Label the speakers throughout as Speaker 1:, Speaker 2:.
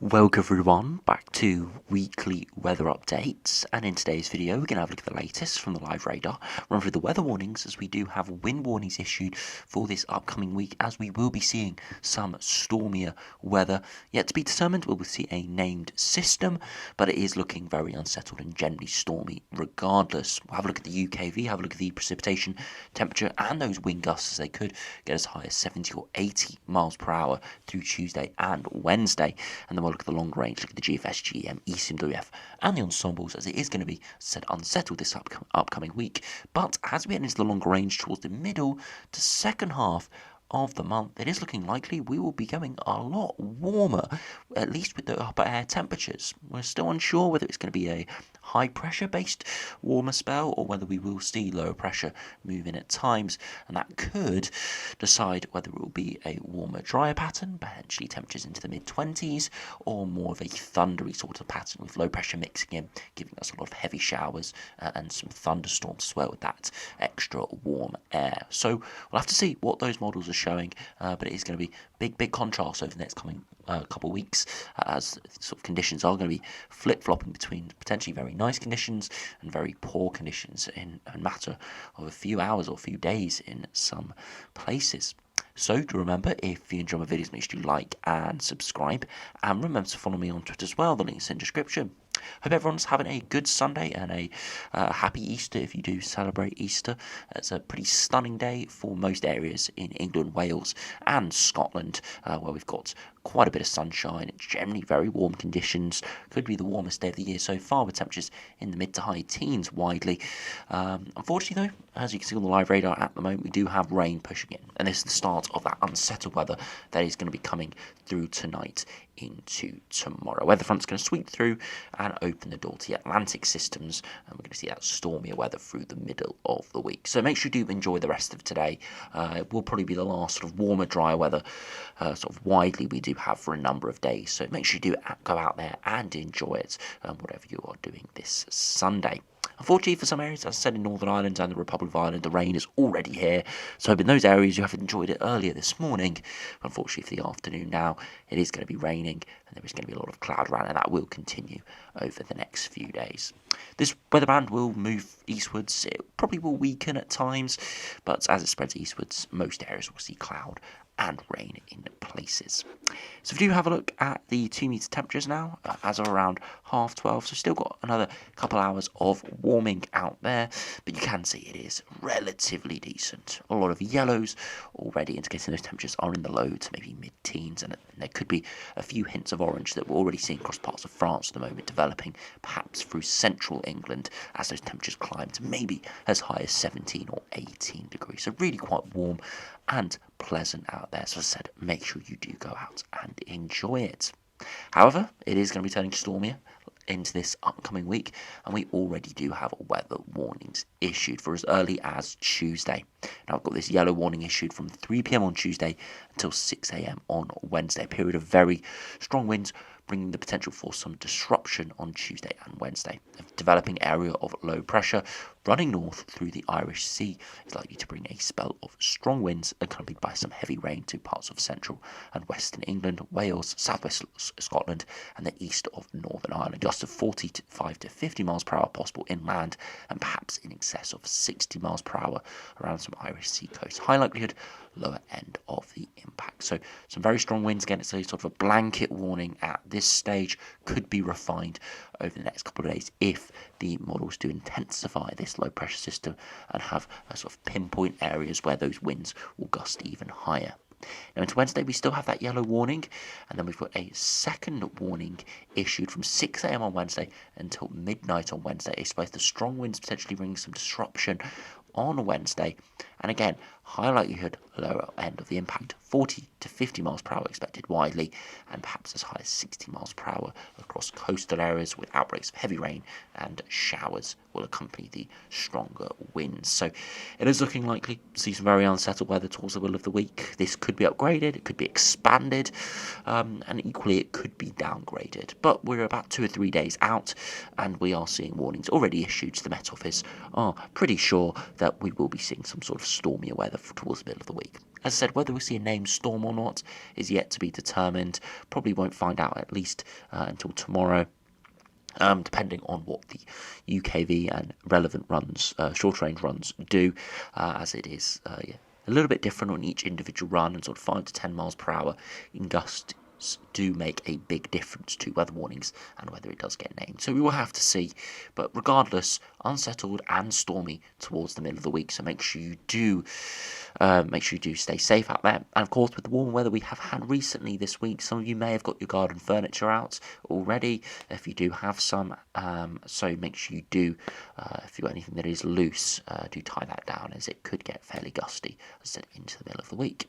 Speaker 1: Welcome everyone back to weekly weather updates, and in today's video we're going to have a look at the latest from the live radar, run through the weather warnings as we do have wind warnings issued for this upcoming week, as we will be seeing some stormier weather. Yet to be determined, we will see a named system, but it is looking very unsettled and generally stormy regardless. We'll have a look at the UKV, have a look at the precipitation, temperature and those wind gusts, as they could get as high as 70 or 80 miles per hour through Tuesday and Wednesday. And then we'll look at the long range, look at the GFS, GEM, ECMWF and the ensembles, as it is going to be said unsettled this upcoming week. But as we head into the longer range towards the middle to second half of the month, it is looking likely we will be going a lot warmer, at least with the upper air temperatures. We're still unsure whether it's going to be a high pressure based warmer spell or whether we will see lower pressure move in at times, and that could decide whether it will be a warmer drier pattern, potentially temperatures into the mid-20s, or more of a thundery sort of pattern with low pressure mixing in, giving us a lot of heavy showers and some thunderstorms as well with that extra warm air. So we'll have to see what those models are showing, but it is going to be big contrast over the next coming couple of weeks, as sort of conditions are going to be flip-flopping between potentially very nice conditions and very poor conditions in a matter of a few hours or a few days in some places. So do remember, if you enjoy my videos, make sure you like and subscribe, and remember to follow me on Twitter as well. The link's in the description. Hope everyone's having a good Sunday and a happy Easter if you do celebrate Easter. It's a pretty stunning day for most areas in England, Wales and Scotland, where we've got quite a bit of sunshine, generally very warm conditions. Could be the warmest day of the year so far, with temperatures in the mid to high teens widely. Unfortunately though, as you can see on the live radar at the moment, we do have rain pushing in, and this is the start of that unsettled weather that is going to be coming through tonight into tomorrow. Weather front's going to sweep through and open the door to the Atlantic systems, and we're going to see that stormier weather through the middle of the week. So make sure you do enjoy the rest of today. It will probably be the last sort of warmer, drier weather sort of widely we do have for a number of days. So make sure you do go out there and enjoy it, whatever you are doing this Sunday. Unfortunately, for some areas, as I said, in Northern Ireland and the Republic of Ireland, the rain is already here. So in those areas, you have enjoyed it earlier this morning. Unfortunately, for the afternoon now, it is going to be raining, and there is going to be a lot of cloud around, and that will continue over the next few days. This weather band will move eastwards. It probably will weaken at times, but as it spreads eastwards, most areas will see cloud and rain in places. So if you do have a look at the 2-metre temperatures now, as of around 12:30, so still got another couple hours of warming out there, but you can see it is relatively decent. A lot of yellows already indicating those temperatures are in the low to maybe mid-teens, and there could be a few hints of orange that we're already seeing across parts of France at the moment, developing perhaps through central England as those temperatures climb to maybe as high as 17 or 18 degrees. So really quite warm and pleasant out there. So as I said, make sure you do go out and enjoy it. However, it is going to be turning stormier into this upcoming week, and we already do have weather warnings issued for as early as Tuesday. Now I've got this yellow warning issued from 3 p.m. on Tuesday until 6 a.m. on Wednesday. A period of very strong winds, bringing the potential for some disruption on Tuesday and Wednesday. A developing area of low pressure running north through the Irish Sea is likely to bring a spell of strong winds, accompanied by some heavy rain to parts of central and western England, Wales, southwest Scotland and the east of Northern Ireland. Gusts of 45 to 50 miles per hour possible inland, and perhaps in excess of 60 miles per hour around some Irish sea coast. High likelihood lower end of the impact. So some very strong winds. Again, it's a sort of a blanket warning at this stage, could be refined over the next couple of days if the models do intensify this low pressure system and have a sort of pinpoint areas where those winds will gust even higher. Now into Wednesday, we still have that yellow warning, and then we've got a second warning issued from 6 a.m. on Wednesday until midnight on Wednesday. It's both the strong winds potentially bringing some disruption on Wednesday, and again, high likelihood lower end of the impact, 40 to 50 miles per hour expected widely, and perhaps as high as 60 miles per hour across coastal areas, with outbreaks of heavy rain and showers will accompany the stronger winds. So it is looking likely to see some very unsettled weather towards the middle of the week. This could be upgraded, it could be expanded, and equally it could be downgraded. But we're about 2 or 3 days out, and we are seeing warnings already issued to the Met Office are pretty sure that we will be seeing some sort of stormier weather towards the middle of the week. As I said, whether we'll see a named storm or not is yet to be determined. Probably won't find out at least until tomorrow. Depending on what the UKV and relevant runs, short-range runs do, as it is a little bit different on each individual run, and sort of 5 to 10 miles per hour in gusts do make a big difference to weather warnings and whether it does get named. So we will have to see, but regardless, unsettled and stormy towards the middle of the week. So make sure you do stay safe out there. And of course, with the warm weather we have had recently this week, some of you may have got your garden furniture out already. If you do have some, so make sure you do, if you've got anything that is loose, do tie that down, as it could get fairly gusty, as I said, into the middle of the week.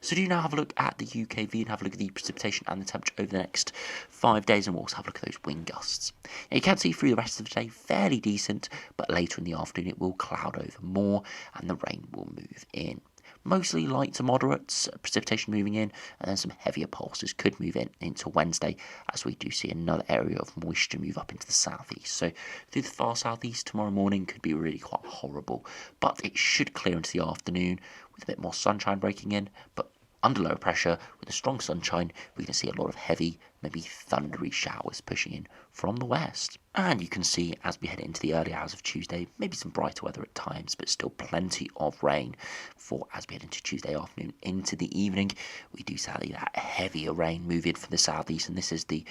Speaker 1: So do now have a look at the UKV and have a look at the precipitation and the temperature over the next 5 days, and we'll also have a look at those wind gusts. Now, you can see through the rest of the day fairly decent, but later in the afternoon it will cloud over more and the rain will move in. Mostly light to moderate precipitation moving in, and then some heavier pulses could move in into Wednesday, as we do see another area of moisture move up into the southeast. So through the far southeast tomorrow morning could be really quite horrible, but it should clear into the afternoon with a bit more sunshine breaking in. But under low pressure with a strong sunshine, we're going to see a lot of heavy, maybe thundery showers pushing in from the west. And you can see as we head into the early hours of Tuesday, maybe some brighter weather at times, but still plenty of rain for as we head into Tuesday afternoon into the evening. We do see that heavier rain move in from the southeast, and this is the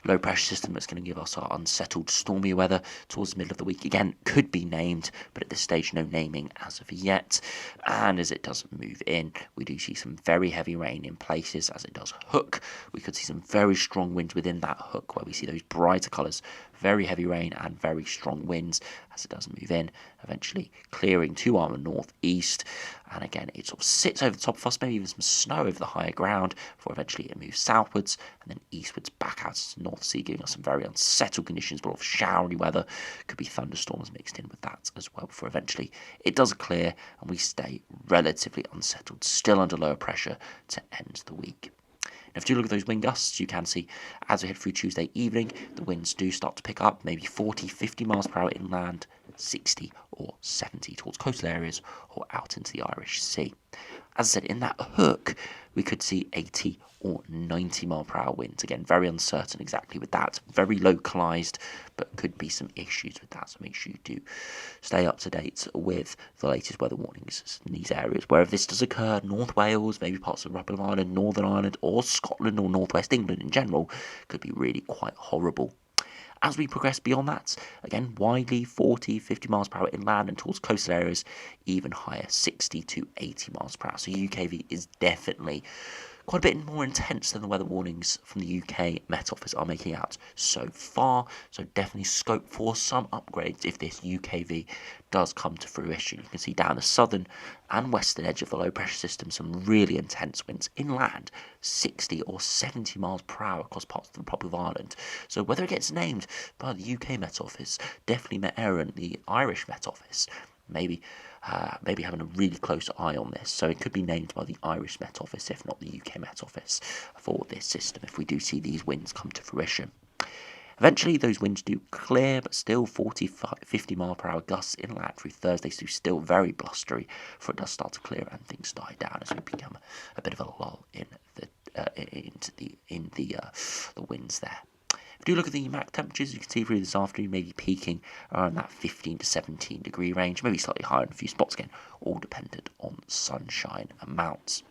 Speaker 1: low pressure system that's going to give us our unsettled, stormy weather towards the middle of the week. Again, could be named, but at this stage, no naming as of yet. And as it does move in, we do see some very heavy rain in places as it does hook. We could see some very strong winds within that hook, where we see those brighter colours, very heavy rain and very strong winds as it does move in, eventually clearing to our northeast. And again, it sort of sits over the top of us, maybe even some snow over the higher ground, before eventually it moves southwards and then eastwards back out to the North Sea, giving us some very unsettled conditions, but a lot of showery weather. Could be thunderstorms mixed in with that as well, before eventually it does clear and we stay relatively unsettled, still under lower pressure to end the week. Now, if you look at those wind gusts, you can see as we head through Tuesday evening, the winds do start to pick up, maybe 40, 50 miles per hour inland, 60 or 70 towards coastal areas or out into the Irish Sea. As I said, in that hook, we could see 80 or 90 mile per hour winds. Again, very uncertain exactly with that. Very localised, but could be some issues with that. So make sure you do stay up to date with the latest weather warnings in these areas. Wherever this does occur, North Wales, maybe parts of Republic of Ireland, Northern Ireland, or Scotland or North West England in general, could be really quite horrible. As we progress beyond that, again, widely 40, 50 miles per hour inland, and towards coastal areas, even higher, 60 to 80 miles per hour. So UKV is definitely quite a bit more intense than the weather warnings from the UK Met Office are making out so far. So definitely scope for some upgrades if this UKV does come to fruition. You can see down the southern and western edge of the low pressure system some really intense winds inland, 60 or 70 miles per hour across parts of the Republic of Ireland. So whether it gets named by the UK Met Office, definitely Met Éireann, the Irish Met Office, maybe having a really close eye on this. So it could be named by the Irish Met Office, if not the UK Met Office, for this system if we do see these winds come to fruition. Eventually, those winds do clear, but still 40, 50 mile per hour gusts inland through Thursday, so still very blustery before it does start to clear and things die down as we become a bit of a lull in the winds there. If you do look at the max temperatures, you can see through this afternoon maybe peaking around that 15 to 17 degree range, maybe slightly higher in a few spots again, all dependent on sunshine amounts.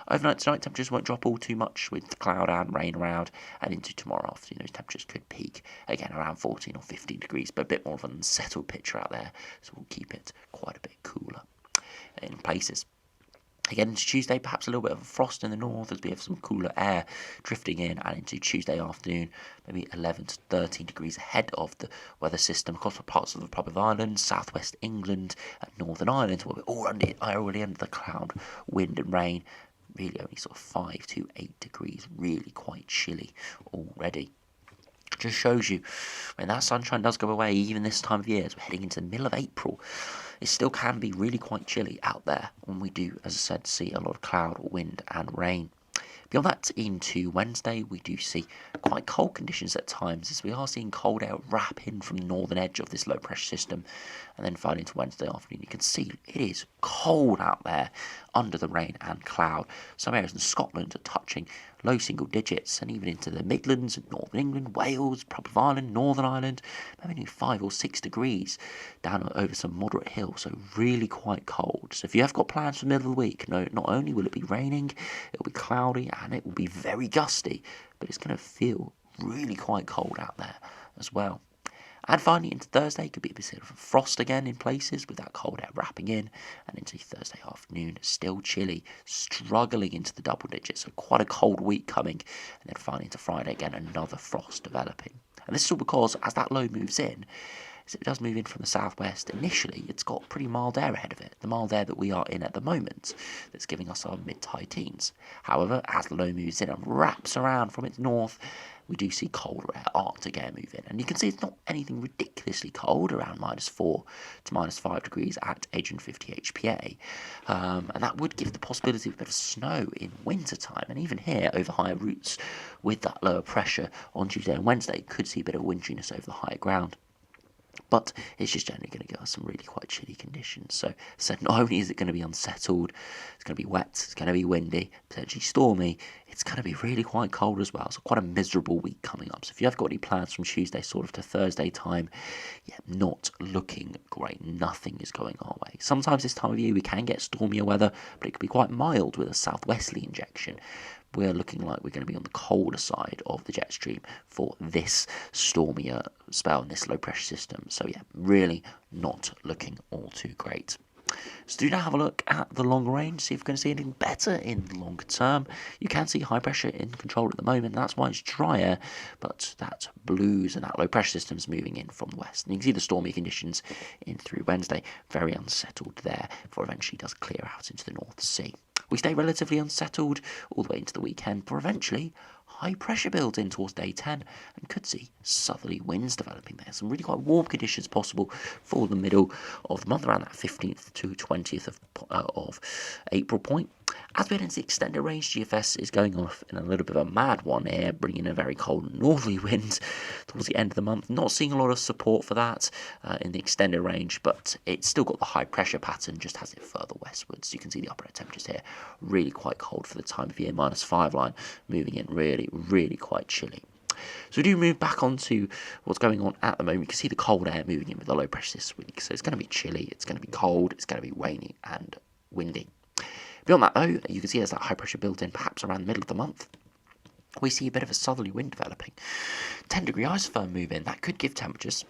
Speaker 1: Overnight tonight, temperatures won't drop all too much with cloud and rain around, and into tomorrow afternoon, those temperatures could peak again around 14 or 15 degrees, but a bit more of an unsettled picture out there, so we'll keep it quite a bit cooler in places. Again, into Tuesday, perhaps a little bit of a frost in the north as we have some cooler air drifting in, and into Tuesday afternoon, maybe 11 to 13 degrees ahead of the weather system across parts of the Republic of Ireland, southwest England, and Northern Ireland, where we're already under the cloud, wind and rain. Really only sort of 5 to 8 degrees, really quite chilly already. Just shows you when that sunshine does go away, even this time of year, as we're heading into the middle of April, it still can be really quite chilly out there when we do, as I said, see a lot of cloud, wind and rain. Beyond that, into Wednesday, we do see quite cold conditions at times, as we are seeing cold air wrap in from the northern edge of this low pressure system. And then finally into Wednesday afternoon, you can see it is cold out there. under the rain and cloud. Some areas in Scotland are touching low single digits, and even into the Midlands, Northern England, Wales, Republic of Ireland, Northern Ireland, maybe only 5 or 6 degrees down over some moderate hills, so really quite cold. So if you have got plans for the middle of the week, no, not only will it be raining, it'll be cloudy and it will be very gusty, but it's going to feel really quite cold out there as well. And finally, into Thursday, could be a bit of a frost again in places with that cold air wrapping in. And into Thursday afternoon, still chilly, struggling into the double digits. So quite a cold week coming. And then finally into Friday, again, another frost developing. And this is all because as that low moves in, as it does move in from the southwest, initially it's got pretty mild air ahead of it. The mild air that we are in at the moment that's giving us our mid to high teens. However, as the low moves in and wraps around from its north, we do see colder air, Arctic air move in. And you can see it's not anything ridiculously cold, around -4 to -5 degrees at 850 HPA. And that would give the possibility of a bit of snow in winter time. And even here, over higher routes, with that lower pressure on Tuesday and Wednesday, could see a bit of winteriness over the higher ground. But it's just generally going to give us some really quite chilly conditions. So not only is it going to be unsettled, it's going to be wet, it's going to be windy, potentially stormy, it's going to be really quite cold as well. So quite a miserable week coming up. So if you have got any plans from Tuesday sort of to Thursday time, yeah, not looking great. Nothing is going our way. Sometimes this time of year we can get stormier weather, but it could be quite mild with a southwesterly injection. We're looking like we're going to be on the colder side of the jet stream for this stormier spell and this low pressure system. So yeah, really not looking all too great. So do now have a look at the long range, see if we're going to see anything better in the longer term. You can see high pressure in control at the moment, that's why it's drier, but that blues and that low pressure system is moving in from the west. And you can see the stormy conditions in through Wednesday, very unsettled there, before eventually does clear out into the North Sea. We stay relatively unsettled all the way into the weekend, but eventually high pressure builds in towards day 10 and could see southerly winds developing there. Some really quite warm conditions possible for the middle of the month, around that 15th to 20th of April point. As we head into the extended range, GFS is going off in a little bit of a mad one here, bringing a very cold northerly wind towards the end of the month. Not seeing a lot of support for that in the extended range, but it's still got the high pressure pattern, just has it further westwards. You can see the upper air temperatures here, really quite cold for the time of year, -5 line, moving in really quite chilly. So we do move back onto what's going on at the moment. You can see the cold air moving in with the low pressure this week. So it's going to be chilly, it's going to be cold, it's going to be rainy and windy. Beyond that though, you can see there's that high pressure built in perhaps around the middle of the month. We see a bit of a southerly wind developing. 10-degree isotherm move in, that could give temperatures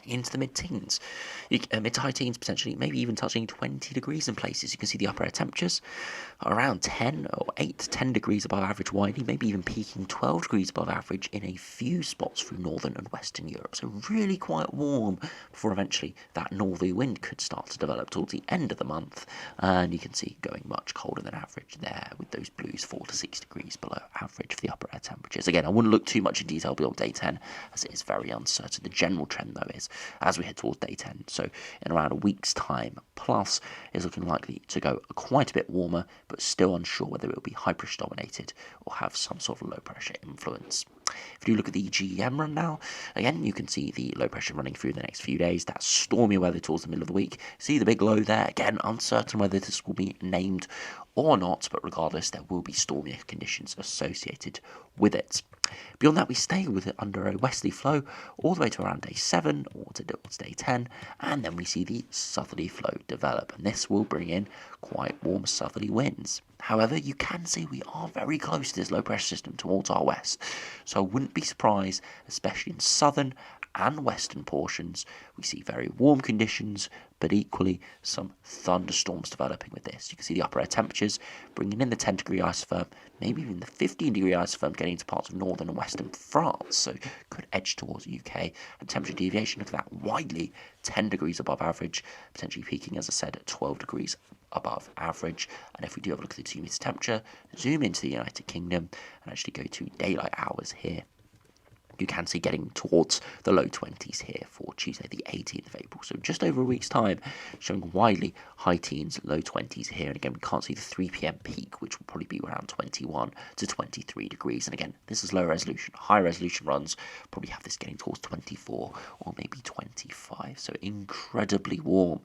Speaker 1: into the mid-teens, mid to high teens potentially, maybe even touching 20 degrees in places. You can see the upper air temperatures are around 10 or 8 to 10 degrees above average widely, maybe even peaking 12 degrees above average in a few spots through northern and western Europe. So really quite warm before eventually that northerly wind could start to develop towards the end of the month, and you can see going much colder than average there with those blues 4 to 6 degrees below average for the upper air temperatures. Again, I wouldn't look too much in detail beyond day 10 as it is very uncertain. The general trend though is as we head towards day 10, so in around a week's time plus, is looking likely to go quite a bit warmer, but still unsure whether it will be high pressure dominated or have some sort of low pressure influence. If you look at the GEM run now, again you can see the low pressure running through the next few days, that stormy weather towards the middle of the week. See the big low there, again uncertain whether this will be named or not, but regardless there will be stormier conditions associated with it. Beyond that, we stay with it under a westerly flow all the way to around day 7 or towards day 10, and then we see the southerly flow develop, and this will bring in quite warm southerly winds. However, you can see we are very close to this low pressure system towards our west, so I wouldn't be surprised, especially in southern and western portions, we see very warm conditions, but equally some thunderstorms developing with this. You can see the upper air temperatures bringing in the 10-degree isotherm, maybe even the 15-degree isotherm getting into parts of northern and western France, so could edge towards the UK. And temperature deviation, look at that, widely 10 degrees above average, potentially peaking, as I said, at 12 degrees above average. And if we do have a look at the 2-meter temperature, zoom into the United Kingdom and actually go to daylight hours here, you can see getting towards the low 20s here for Tuesday the 18th of April. So just over a week's time, showing widely high teens, low 20s here. And again, we can't see the 3 p.m. peak, which will probably be around 21 to 23 degrees. And again, this is low resolution. High resolution runs probably have this getting towards 24 or maybe 25. So incredibly warm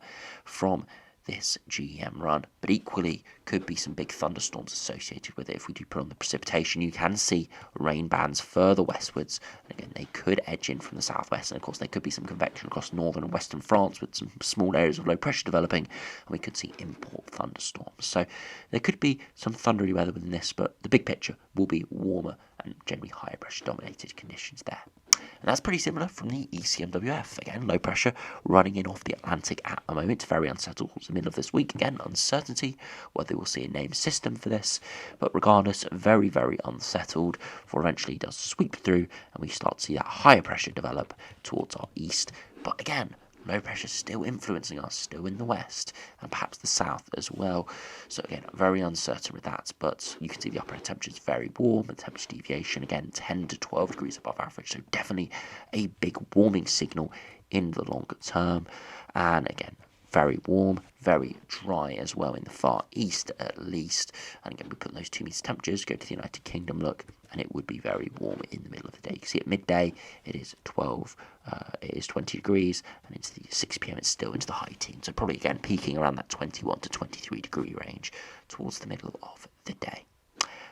Speaker 1: from this GEM run, but equally could be some big thunderstorms associated with it. If we do put on the precipitation, you can see rain bands further westwards, and again they could edge in from the southwest, and of course there could be some convection across northern and western France with some small areas of low pressure developing, and we could see import thunderstorms. So there could be some thundery weather within this, but the big picture will be warmer and generally higher pressure dominated conditions there. And that's pretty similar from the ECMWF. Again, low pressure running in off the Atlantic at the moment. Very unsettled towards the middle of this week. Again, uncertainty whether we'll see a named system for this. But regardless, very, very unsettled. For eventually it does sweep through and we start to see that higher pressure develop towards our east. But again, low pressure still influencing us, still in the west, and perhaps the south as well. So again, very uncertain with that, but you can see the upper temperatures very warm, and temperature deviation, again, 10 to 12 degrees above average, so definitely a big warming signal in the longer term. And again, very warm, very dry as well in the far east at least. And again, we put those 2 meter temperatures, go to the United Kingdom look, and it would be very warm in the middle of the day. You can see at midday it is 20 degrees, and into the 6 p.m. it's still into the high teens. So probably again peaking around that 21 to 23 degree range towards the middle of the day.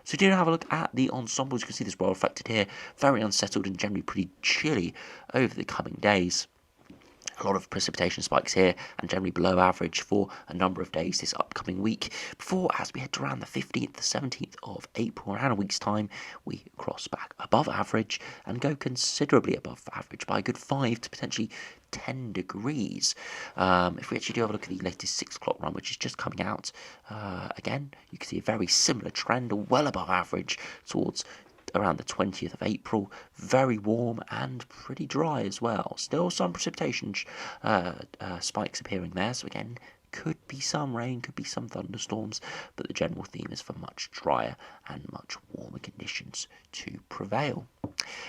Speaker 1: So do have a look at the ensembles. You can see this well reflected here. Very unsettled and generally pretty chilly over the coming days. A lot of precipitation spikes here and generally below average for a number of days this upcoming week before, as we head to around the 15th to 17th of April, around a week's time, we cross back above average and go considerably above average by a good 5 to potentially 10 degrees. If we actually do have a look at the latest 6 o'clock run, which is just coming out, again, you can see a very similar trend, well above average towards around the 20th of April, very warm and pretty dry as well. Still some precipitation spikes appearing there, so again, could be some rain, could be some thunderstorms, but the general theme is for much drier and much warmer conditions to prevail.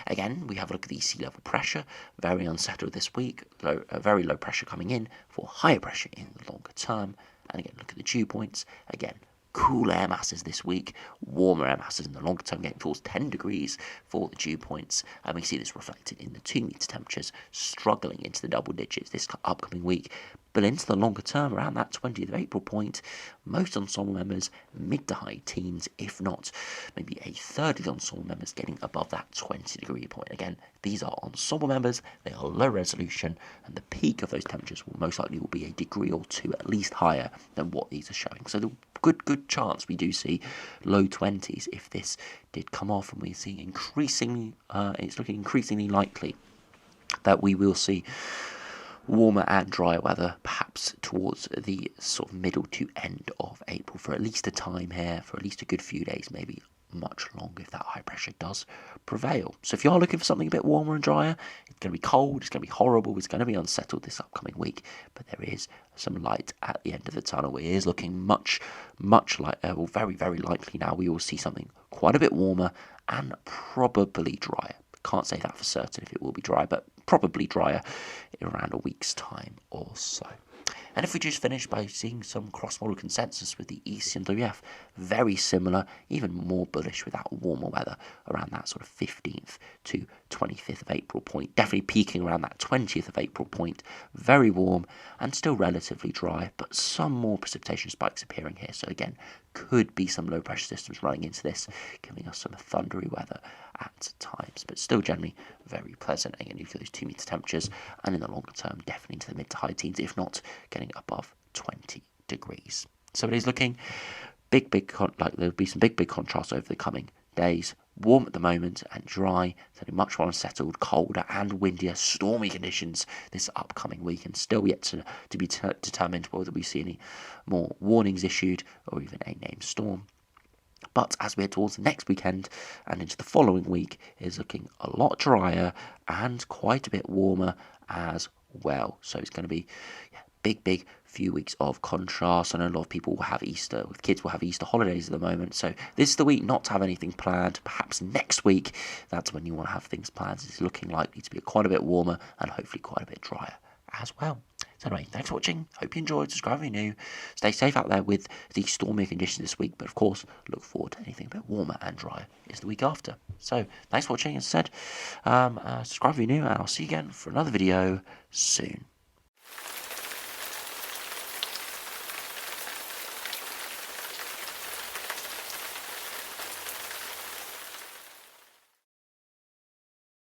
Speaker 1: Again, we have a look at the sea level pressure, very unsettled this week, very low pressure coming in for higher pressure in the longer term. And again, look at the dew points, again, cool air masses this week, warmer air masses in the longer term, getting towards 10 degrees for the dew points, and we see this reflected in the 2 meter temperatures struggling into the double digits this upcoming week. But into the longer term, around that 20th of April point, most ensemble members mid to high teens, if not maybe a third of the ensemble members getting above that 20 degree point. Again, these are ensemble members, they are low resolution, and the peak of those temperatures will most likely be a degree or 2 at least higher than what these are showing. So the good chance we do see low 20s if this did come off, and we see increasingly, it's looking increasingly likely that we will see warmer and drier weather, perhaps towards the sort of middle to end of April for at least a time here, for at least a good few days, maybe much longer if that high pressure does prevail. So if you are looking for something a bit warmer and drier, it's going to be cold, it's going to be horrible, it's going to be unsettled this upcoming week, but there is some light at the end of the tunnel. It is looking much like, well, very, very likely now we will see something quite a bit warmer and probably drier. Can't say that for certain if it will be dry, but probably drier in around a week's time or so. And if we just finish by seeing some cross-model consensus with the ECMWF, very similar, even more bullish with that warmer weather around that sort of 15th to 25th of April point. Definitely peaking around that 20th of April point. Very warm and still relatively dry, but some more precipitation spikes appearing here. So again, could be some low pressure systems running into this, giving us some thundery weather at times, but still generally very pleasant. Again, you feel those 2 meter temperatures, and in the longer term, definitely into the mid to high teens, if not getting above 20 degrees. So it is looking like there'll be some big contrasts over the coming days. Warm at the moment and dry, so much more unsettled, colder and windier, stormy conditions this upcoming week, and still yet to be determined whether we see any more warnings issued or even a named storm. But as we head towards the next weekend and into the following week, it is looking a lot drier and quite a bit warmer as well. So it's going to be big few weeks of contrast. I know a lot of people will have Easter, with kids will have Easter holidays at the moment, so this is the week not to have anything planned. Perhaps next week, that's when you want to have things planned. It's looking likely to be quite a bit warmer and hopefully quite a bit drier as well. So anyway, thanks for watching. Hope you enjoyed. Subscribe if you're new. Stay safe out there with the stormy conditions this week, but of course, look forward to anything a bit warmer and drier is the week after. So thanks for watching. As I said, subscribe if you're new, and I'll see you again for another video soon.